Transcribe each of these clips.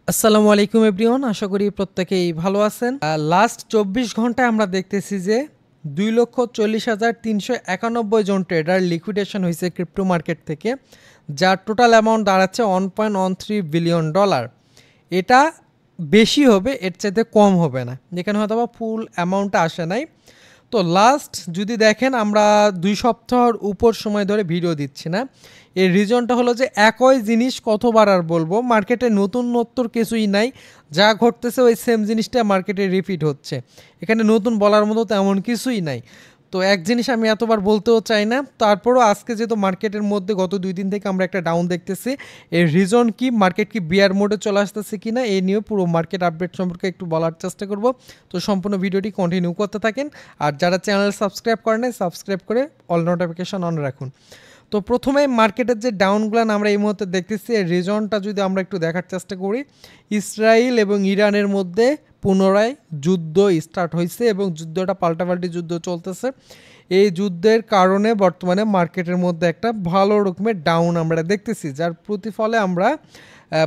আসসালামু আলাইকুম এভরিওয়ান, আশা করি প্রত্যেকেই ভালো আছেন। লাস্ট ২৪ ঘন্টায় আমরা দেখতেছি যে ২,৪০,৩৯১ জন ট্রেডার লিকুইডেশন হয়েছে ক্রিপ্টো মার্কেট থেকে, যার টোটাল অ্যামাউন্ট দাঁড়াচ্ছে $1.13 বিলিয়ন। এটা বেশি হবে, এর চাইতে কম হবে না, যেখানে হয়তো বা ফুল অ্যামাউন্টটা আসে নাই। তো লাস্ট যদি দেখেন, আমরা 2 সপ্তাহর উপর সময় ধরে ভিডিও দিচ্ছি না। এর রিজনটা হলো যে একই জিনিস কতবার আর বলবো, মার্কেটে নতুনত্বর কিছুই নাই, যা ঘটতেছে ওই সেম জিনিসটা মার্কেটে রিপিট হচ্ছে। এখানে নতুন বলার মতো তেমন কিছুই নাই। তো এক জিনিস আমি এতবার বলতেও চাই না, তারপরও আজকে যেহেতু মার্কেটের মধ্যে গত 2 দিন থেকে আমরা একটা ডাউন দেখতেছি, এর রিজন কি, মার্কেট কি বিয়ার মোডে চলে আসতেছে কি না, এই নিয়ে পুরো মার্কেট আপডেট সম্পর্কে একটু বলার চেষ্টা করব। তো সম্পূর্ণ ভিডিওটি কন্টিনিউ করতে থাকেন, আর যারা চ্যানেল সাবস্ক্রাইব করেন সাবস্ক্রাইব করে অল নোটিফিকেশন অন রাখুন। তো প্রথমে মার্কেটের যে ডাউনগুলো আমরা এই মুহূর্তে দেখতেছি, এর রিজনটা যদি আমরা একটু দেখার চেষ্টা করি, ইসরায়েল এবং ইরানের মধ্যে পুনরায় যুদ্ধ স্টার্ট হয়েছে এবং যুদ্ধটা পাল্টাপাল্টি যুদ্ধ চলতেছে। এই যুদ্ধের কারণে বর্তমানে মার্কেটের মধ্যে একটা ভালো রকমের ডাউন আমরা দেখতেছি, যার প্রতিফলে আমরা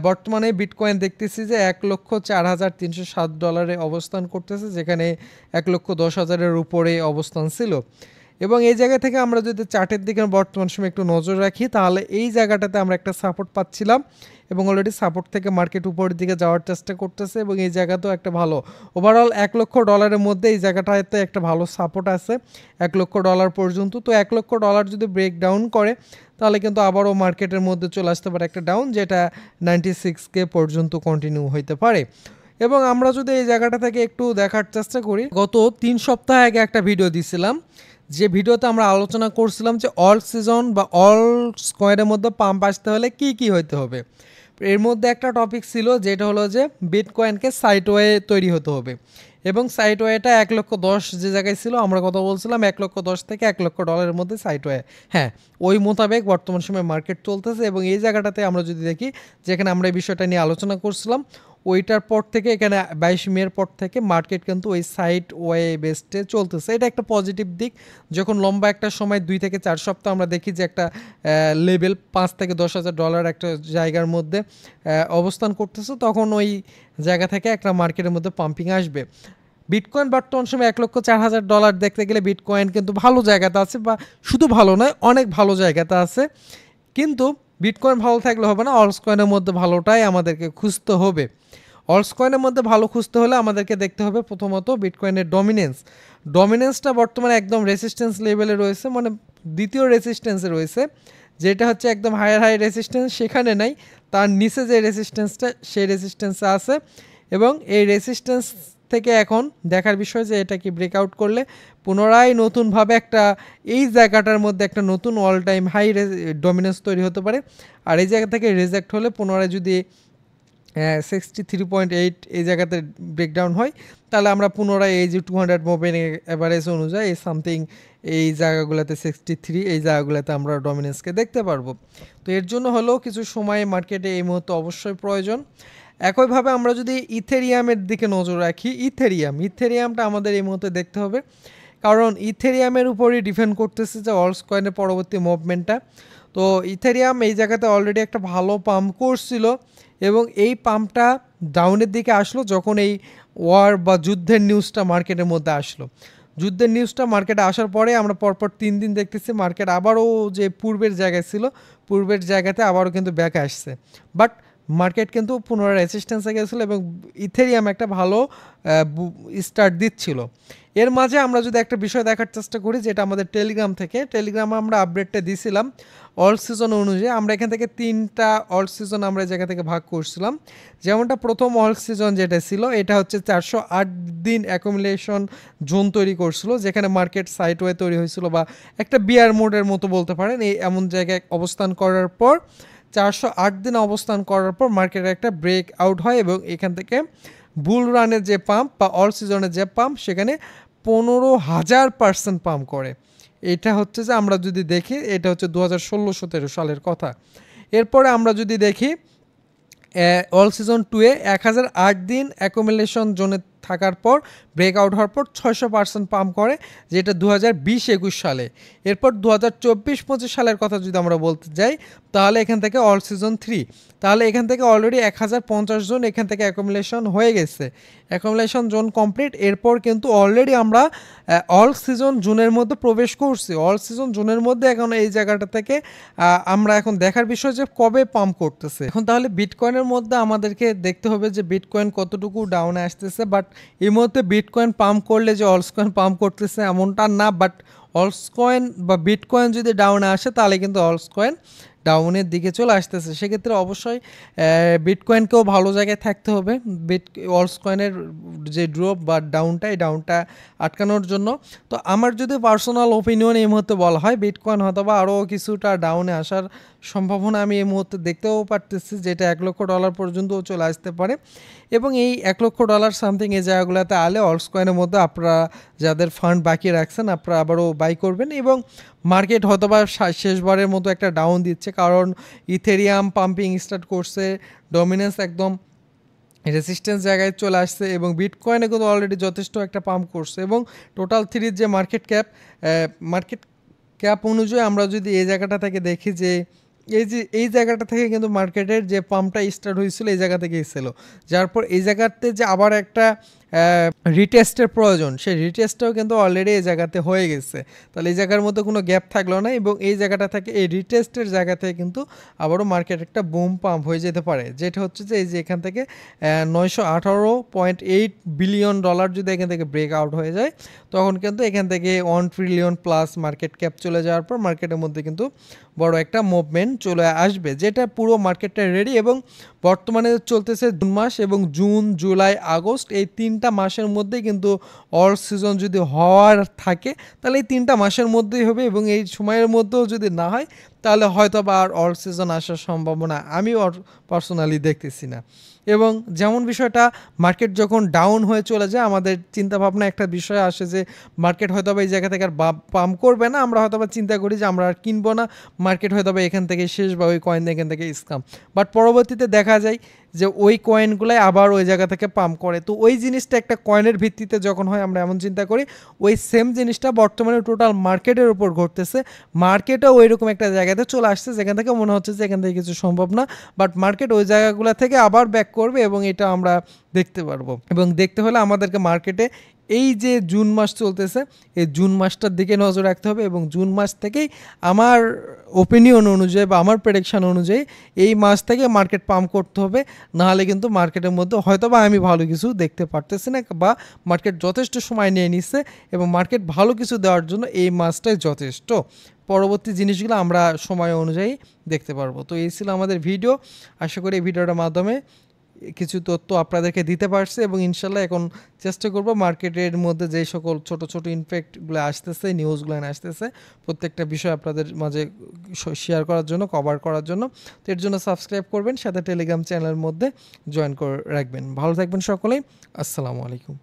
বর্তমানে বিটকয়েন দেখতেছি যে $1,04,307 অবস্থান করতেছে, যেখানে 1,10,000-এর উপরে অবস্থান ছিল। এবং এই জায়গা থেকে আমরা যদি চার্টের দিকে বর্তমান সময় একটু নজর রাখি, তাহলে এই জায়গাটাতে আমরা একটা সাপোর্ট পাচ্ছিলাম এবং অলরেডি সাপোর্ট থেকে মার্কেট উপরের দিকে যাওয়ার চেষ্টা করতেছে এবং এই জায়গাতেও একটা ভালো ওভারঅল $1,00,000 মধ্যে এই জায়গাটাতে একটা ভালো সাপোর্ট আছে $1,00,000 পর্যন্ত। তো $1,00,000 যদি ব্রেক ডাউন করে, তাহলে কিন্তু আবারও মার্কেটের মধ্যে চলে আসতে পারে একটা ডাউন, যেটা 96K পর্যন্ত কন্টিনিউ হইতে পারে। এবং আমরা যদি এই জায়গাটা থেকে একটু দেখার চেষ্টা করি, গত 3 সপ্তাহ আগে একটা ভিডিও দিছিলাম, যে ভিডিওতে আমরা আলোচনা করছিলাম যে অল সিজন বা অল কয়েনের মধ্যে পাম্প আসতে হলে কি কি হইতে হবে। এর মধ্যে একটা টপিক ছিল যেটা হলো যে বিটকয়েনকে সাইডওয়ে তৈরি হতে হবে, এবং সাইডওয়েটা 1,10,000 যে জায়গায় ছিল, আমরা কথা বলছিলাম 1,10,000 থেকে $1,00,000 মধ্যে সাইডওয়ে। হ্যাঁ, ওই মোতাবেক বর্তমান সময় মার্কেট চলতেছে এবং এই জায়গাটাতে আমরা যদি দেখি, যেখানে আমরা এই বিষয়টা নিয়ে আলোচনা করছিলাম, ওইটার পর থেকে এখানে 22 মের পর থেকে মার্কেট কিন্তু ওই সাইড ওয়ে বেসটে চলতেছে। এটা একটা পজিটিভ দিক। যখন লম্বা একটা সময় 2 থেকে 4 সপ্তাহ আমরা দেখি যে একটা লেভেল $5,000-10,000 একটা জায়গার মধ্যে অবস্থান করতেছে, তখন ওই জায়গা থেকে একটা মার্কেটের মধ্যে পাম্পিং আসবে। বিটকয়েন বর্তমান সময় $1,04,000 দেখতে গেলে বিটকয়েন কিন্তু ভালো জায়গাতে আছে, বা শুধু ভালো নয়, অনেক ভালো জায়গাতে আছে। কিন্তু বিটকয়েন ভালো থাকলে হবে না, অলস কয়েনের মধ্যে ভালোটাই আমাদেরকে খুঁজতে হবে। অলস কয়েনের মধ্যে ভালো খুঁজতে হলে আমাদেরকে দেখতে হবে প্রথমত বিটকয়েনের ডমিনেন্সটা বর্তমানে একদম রেসিস্ট্যান্স লেভেলে রয়েছে, মানে দ্বিতীয় রেসিস্ট্যান্সে রয়েছে, যেটা হচ্ছে একদম হাই রেসিস্ট্যান্স সেখানে নাই, তার নিচে যে রেসিস্ট্যান্সটা সেই রেসিস্ট্যান্সে আছে। এবং এই রেসিস্ট্যান্স থেকে এখন দেখার বিষয় যে এটা কি ব্রেকআউট করলে পুনরায় নতুনভাবে একটা এই জায়গাটার মধ্যে একটা নতুন অল টাইম হাই ডমিনেন্স তৈরি হতে পারে। আর এই জায়গা থেকে রিজেক্ট হলে পুনরায় যদি 63.8 এই জায়গাতে ব্রেকডাউন হয়, তাহলে আমরা পুনরায় এই যে 200 মুভেন অ্যাভারেজ অনুযায়ী এই সামথিং এই জায়গাগুলোতে 63 এই জায়গাগুলোতে আমরা ডমিনেন্সকে দেখতে পারবো। তো এর জন্য হলেও কিছু সময় মার্কেটে এই মুহূর্তে অবশ্যই প্রয়োজন। একইভাবে আমরা যদি ইথেরিয়ামের দিকে নজর রাখি, ইথেরিয়ামটা আমাদের এই মুহূর্তে দেখতে হবে, কারণ ইথেরিয়ামের উপরই ডিপেন্ড করতেছে যে অলস কয়েনের পরবর্তী মুভমেন্টটা। তো ইথেরিয়াম এই জায়গাতে অলরেডি একটা ভালো পাম্প করছিল এবং এই পাম্পটা ডাউনের দিকে আসলো যখন এই ওয়ার বা যুদ্ধের নিউজটা মার্কেটের মধ্যে আসলো। যুদ্ধের নিউজটা মার্কেটে আসার পরে আমরা পরপর 3 দিন দেখতেছি মার্কেট আবারও যে পূর্বের জায়গায় ছিল, পূর্বের জায়গাতে আবারও কিন্তু ব্যাক আসছে। বাট মার্কেট কিন্তু পুনরায় রেসিস্ট্যান্সে গেছিলো এবং ইথেরিয়াম একটা ভালো স্টার্ট দিচ্ছিল। এর মাঝে আমরা যদি একটা বিষয় দেখার চেষ্টা করি, যেটা আমাদের টেলিগ্রামে আমরা আপডেটটা দিয়েছিলাম অল সিজন অনুযায়ী। আমরা এখান থেকে 3টা অল সিজন আমরা এই জায়গা থেকে ভাগ করছিলাম। যেমনটা প্রথম অল সিজন যেটা ছিল, এটা হচ্ছে 408 দিন অ্যাকুমুলেশন জোন তৈরি করছিল, যেখানে মার্কেট সাইডওয়ে তৈরি হয়েছিল বা একটা বিয়ার মোডের মতো বলতে পারেন। এই এমন জায়গায় অবস্থান করার পর 408 দিন অবস্থান করার পর মার্কেটের একটা ব্রেক আউট হয় এবং এখান থেকে বুল রানের যে পাম্প বা অল সিজনের যে পাম্প, সেখানে 15,000% পাম্প করে। এটা হচ্ছে যে আমরা যদি দেখি, এটা হচ্ছে 2016-17 সালের কথা। এরপরে আমরা যদি দেখি অল সিজন 2-এ 1008 দিন অ্যাকুমুলেশন জোনে থাকার পর ব্রেকআউট হওয়ার পর 600% পাম্প করে, যেটা 2020-21 সালে। এরপর 2024-25 সালের কথা যদি আমরা বলতে যাই, তাহলে এখান থেকে অল সিজন 3, তাহলে এখান থেকে অলরেডি 1050 জন এখান থেকে অ্যাকুমুলেশন হয়ে গেছে, অ্যাকুমুলেশন জোন কমপ্লিট। এরপর কিন্তু অলরেডি আমরা অল সিজন জোনের মধ্যে প্রবেশ করছি। অল সিজন জোনের মধ্যে এখন এই জায়গাটা থেকে আমরা এখন দেখার বিষয় যে কবে পাম্প করতেছে। এখন তাহলে বিটকয়েনের মধ্যে আমাদেরকে দেখতে হবে যে বিটকয়েন কতটুকু ডাউনে আসতেছে। বাট এই মুহূর্তে বিটকয়েন পাম্প করলে যে অলসকয়েন পাম্প করতেছে এমনটা না, বাট অলসকয়েন বা বিটকয়েন যদি ডাউনে আসে তাহলে কিন্তু অলসকয়েন ডাউনের দিকে চলে আসতেছে। সেক্ষেত্রে অবশ্যই বিটকয়েনকেও ভালো জায়গায় থাকতে হবে অলসকয়েনের যে ড্রপ বা ডাউনটা, এই ডাউনটা আটকানোর জন্য। তো আমার যদি পার্সোনাল ওপিনিয়ন এই মুহূর্তে বলা হয়, বিটকয়েন হয়তো বা আরও কিছুটা ডাউনে আসার সম্ভাবনা আমি এই মুহূর্তে দেখতেও পারতেছি, যেটা $1 লক্ষ পর্যন্তও চলে আসতে পারে। এবং এই $1 লক্ষ সামথিং এই জায়গাগুলোতে আলে অলসকয়েনের মধ্যে আপনারা যাদের ফান্ড বাকি রাখছেন আপনারা আবারও বাই করবেন। এবং মার্কেট হয়তোবা শেষবারের মতো একটা ডাউন দিচ্ছে, কারণ ইথেরিয়াম পাম্পিং স্টার্ট করছে, ডমিনেন্স একদম রেসিস্ট্যান্স জায়গায় চলে আসছে, এবং বিটকয়েনে কিন্তু অলরেডি যথেষ্ট একটা পাম্প করছে। এবং টোটাল 3 যে মার্কেট ক্যাপ অনুযায়ী আমরা যদি এই জায়গাটা থেকে দেখি যে এই জায়গাটা থেকে কিন্তু মার্কেটের যে পাম্পটা স্টার্ট হয়েছিল এই জায়গা থেকেই ছিল, যার পর এই জায়গাতে যে আবার একটা রিটেস্টের প্রয়োজন, সেই রিটেস্টটাও কিন্তু অলরেডি এই জায়গাতে হয়ে গেছে। তাহলে এই জায়গার মধ্যে কোনো গ্যাপ থাকলো না, এবং এই জায়গাটা থেকে এই রিটেস্টের জায়গা থেকে কিন্তু আবারও মার্কেট একটা বুম পাম্প হয়ে যেতে পারে, যেটা হচ্ছে যে এই যে এখান থেকে $918.8 বিলিয়ন যদি এখান থেকে ব্রেক আউট হয়ে যায়, তখন কিন্তু এখান থেকে $1 ট্রিলিয়ন প্লাস মার্কেট ক্যাপ চলে যাওয়ার পর মার্কেটের মধ্যে কিন্তু বড় একটা মুভমেন্ট চলে আসবে, যেটা পুরো মার্কেটটা রেডি। এবং বর্তমানে চলতেছে জুন মাস, এবং জুন, জুলাই, আগস্ট এই 3টা মাসের মধ্যেই কিন্তু অল সিজন যদি হওয়ার থাকে তাহলে এই 3টা মাসের মধ্যেই হবে, এবং এই সময়ের মধ্যেও যদি না হয় তাহলে হয়তো বা আর অল সিজন আসার সম্ভাবনা আমি পার্সোনালি দেখতেছি না। এবং যেমন বিষয়টা মার্কেট যখন ডাউন হয়ে চলে যায় আমাদের চিন্তাভাবনা একটা বিষয় আসে যে মার্কেট হয়তো বা এই জায়গা থেকে আর পাম্প করবে না, আমরা হয়তো বা চিন্তা করি যে আমরা আর কিনবো না, মার্কেট হয়তো বা এখান থেকে শেষ বা ওই কয়েন এখান থেকে স্ক্যাম। বাট পরবর্তীতে দেখা যায় যে ওই কয়েনগুলাই আবার ওই জায়গা থেকে পাম্প করে। তো ওই জিনিসটা একটা কয়েনের ভিত্তিতে যখন হয় আমরা এমন চিন্তা করি ওই সেম জিনিসটা বর্তমানে টোটাল মার্কেটের উপর ঘটতেছে, মার্কেটও ওই রকম একটা জায়গাতে চলে আসছে যেখান থেকে মনে হচ্ছে যে এখান থেকে কিছু সম্ভব না, বাট মার্কেট ওই জায়গাগুলো থেকে আবার ব্যাক করবে, এবং এটা আমরা দেখতে পারবো। এবং দেখতে হলে আমাদেরকে মার্কেটে এই যে জুন মাস চলতেছে এই জুন মাসটার দিকে নজর রাখতে হবে, এবং জুন মাস থেকেই আমার ওপিনিয়ন অনুযায়ী বা আমার প্রেডিকশান অনুযায়ী এই মাস থেকে মার্কেট পাম্প করতে হবে, নাহলে কিন্তু মার্কেটের মধ্যে হয়তো বা আমি ভালো কিছু দেখতে পারতেছি না, বা মার্কেট যথেষ্ট সময় নিয়ে নিচ্ছে, এবং মার্কেট ভালো কিছু দেওয়ার জন্য এই মাসটাই যথেষ্ট। পরবর্তী জিনিসগুলো আমরা সময় অনুযায়ী দেখতে পারবো। তো এই ছিল আমাদের ভিডিও, আশা করি এই ভিডিওটার মাধ্যমে কিছু তথ্য আপনাদেরকে দিতে পারছে, এবং ইনশাল্লাহ এখন চেষ্টা করব মার্কেটের মধ্যে যেই সকল ছোট ছোট ইনফ্যাক্টগুলো আসতেছে, নিউজগুলো আসতেছে, প্রত্যেকটা বিষয় আপনাদের মাঝে শেয়ার করার জন্য, কভার করার জন্য। তো এর জন্য সাবস্ক্রাইব করবেন, সাথে টেলিগ্রাম চ্যানেলের মধ্যে জয়েন করে রাখবেন। ভালো থাকবেন সকলেই, আসসালামু আলাইকুম।